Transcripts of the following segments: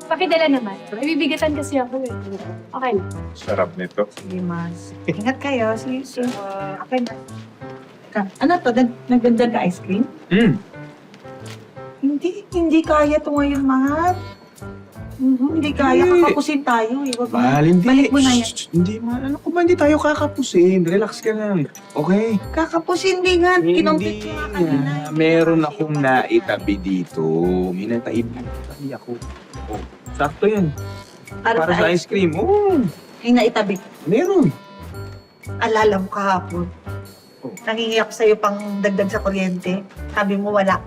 Pakidala naman. Ibibigatan kasi ako eh. Okay. Sarap nito. Sige, Mas. Ingat kayo. See you soon. Okay na. Teka, ano to? Nagdagdag ka ice cream? Hindi kaya to ngayon, mahal. Hindi kaya. Hindi. Kakapusin tayo eh. Wag mo. Mahal, hindi. Balik mo na yan. Shh, hindi, mahal. Ano ko ba? Hindi tayo kakapusin. Relax ka lang. Okay? Kakapusin din nga. Kinompit ko nga kanina. Meron akong naitabi dito. May naitabi ako. Oh, sakto yan. Para sa ice cream. Oo. Ay, naitabi. Meron. Alala mo kahapon. Oh. Nangingi ako sa'yo pang dagdag sa kuryente. Sabi mo wala.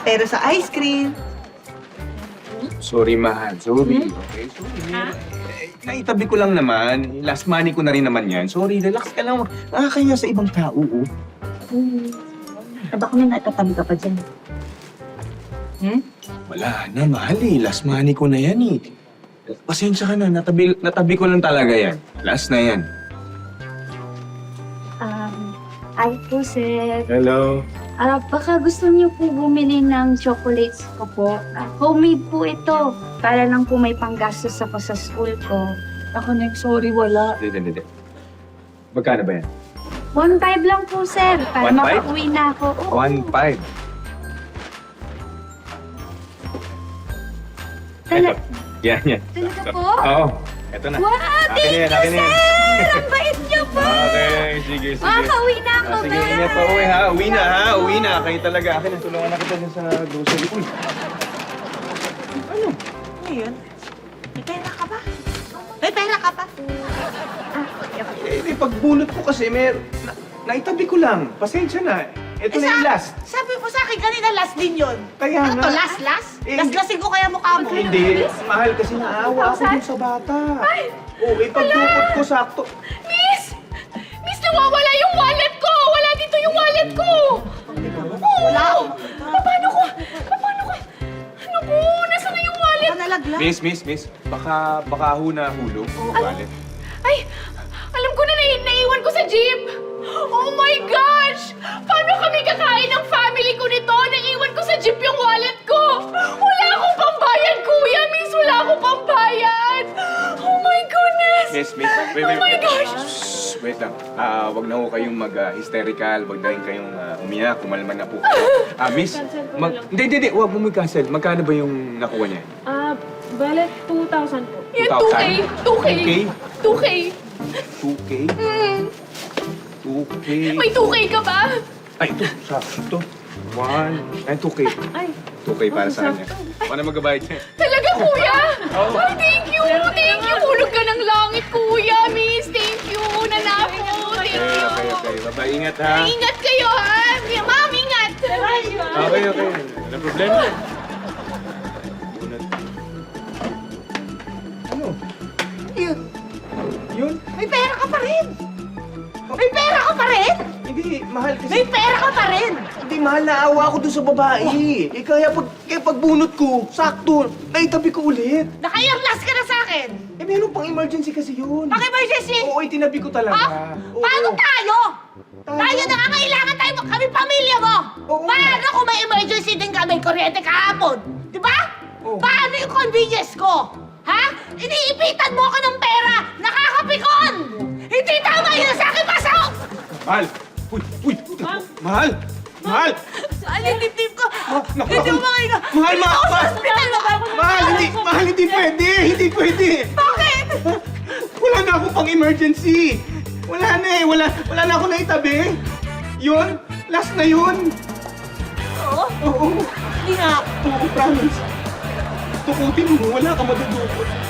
Pero sa ice cream, Sorry, mahal. Sorry. Okay, sorry. Naitabi ko lang naman. Last money ko na rin naman yan. Sorry, relax ka lang. Nakakaya sa ibang tao, oh. baka may naitatabi ka pa dyan. Wala na, mahal eh. Last money ko na yan eh. Pasensya ka na. Natabi ko lang talaga yan. Last na yan. Ay po, sir. Hello. Baka gusto niyo po bumili ng chocolates ko po. Homemade po ito. Para lang po may panggastos ako sa school ko. Ako sorry, wala. Hindi. Magkano ba yan? 1.5 lang po, sir. Para 1.5? makauwi na ako. Oo. 1.5. Tala- Yan. Talaga po? Oo. Ito na. Wow, Akin na yan, akin na yan. Ang bait niyo po! Okay, sige. Makakauwi na ako, Sige, ingat pa uwi ha. Uwi na. Kayo talaga. Akin na, tulungan na kita dyan sa grocery. Uy. Ano? Ano yun? May pera ka ba? May pera ka ba? Pagbunot ko kasi, naitabi ko lang. Pasensya na. Ito na yung last. Sabi mo sa akin kanina last din yun. Kaya Ano nga. to, last? Eh, Last-lasing ko kaya mukha mo. Hindi. Mahal kasi naawa ako dun sa bata. Oo, ipagdukot ko sakto. Miss! Miss, nawawala yung wallet ko! Wala dito yung wallet ko! Wala. Paano ko? Ano po? Nasaan na yung wallet? Nalaglag. Miss. Baka ho na hulog. Wallet. Ay! Alam ko na naiwan ko sa jeep! Oh my gosh! Paano kami kakain ng family ko nito? Naiwan ko sa jeep yung wallet ko! Wala akong pambayad, kuya! Miss, wala akong pambayad! Oh my goodness! Miss. Wait. Oh my gosh! Shh, wait lang. Wag na ho kayong mag-hysterical. Wag na rin kayong umiyak. Kumalman na po kayo. Miss, hindi. Wag mo mag-cancel. Magkano ba yung nakuha niya? Bale, 2,000 po. Yan, 2,000? 2K! 2K! 2K? Mm. 2K? May 2K ka ba? Ay, ito. Sakto. 2K. Ay, 2K para sa kanya. Paano magabayad niya? Talaga, kuya? Ay, thank you! Thank you! Hulog ka ng langit, kuya, miss! Thank you! Nanako! Thank you! Okay. Bye-bye. Ingat ha. Ingat kayo, ha? Ma'am, ingat! Okay. Walang problema. Ano? Yun? May pera ka pa rin. May pera ka pa rin. Hindi, mahal kasi. May pera ka pa rin. Hindi, mahal, naawa ako dun sa babae. Kaya pagbunot ko, sakto, naitabi ko ulit. Nakayarlas ka na sa akin. Meron pang emergency kasi yun. Pag-emergency. Oo, itinabi ko talaga. Ha? Oo. Paano tayo? Tayo nangangailangan tayo, kami pamilya mo. Oo. Paano kung may emergency din ka, may kuryente kahapon? Di ba? Oo. Paano yung convenience ko? Ha? Iniipitan mo ako ng pera! Nakakapikon! Hindi tama yun sa akin, pasok! Mahal! Uy! Mahal! Mahal! Saan yung dibdib ko? Naku, Hindi mo makahinga! Mahal, Hindi mahal! ako sa hospital! Mahal, hindi pwede! Hindi pwede! Bakit? Wala na ako pang emergency! Wala na eh! Wala na ako naitabi! Yun! Last na yun! Oo? Oo! Hindi nga. Oo, promise! Tukutin mo, wala ka madudukot.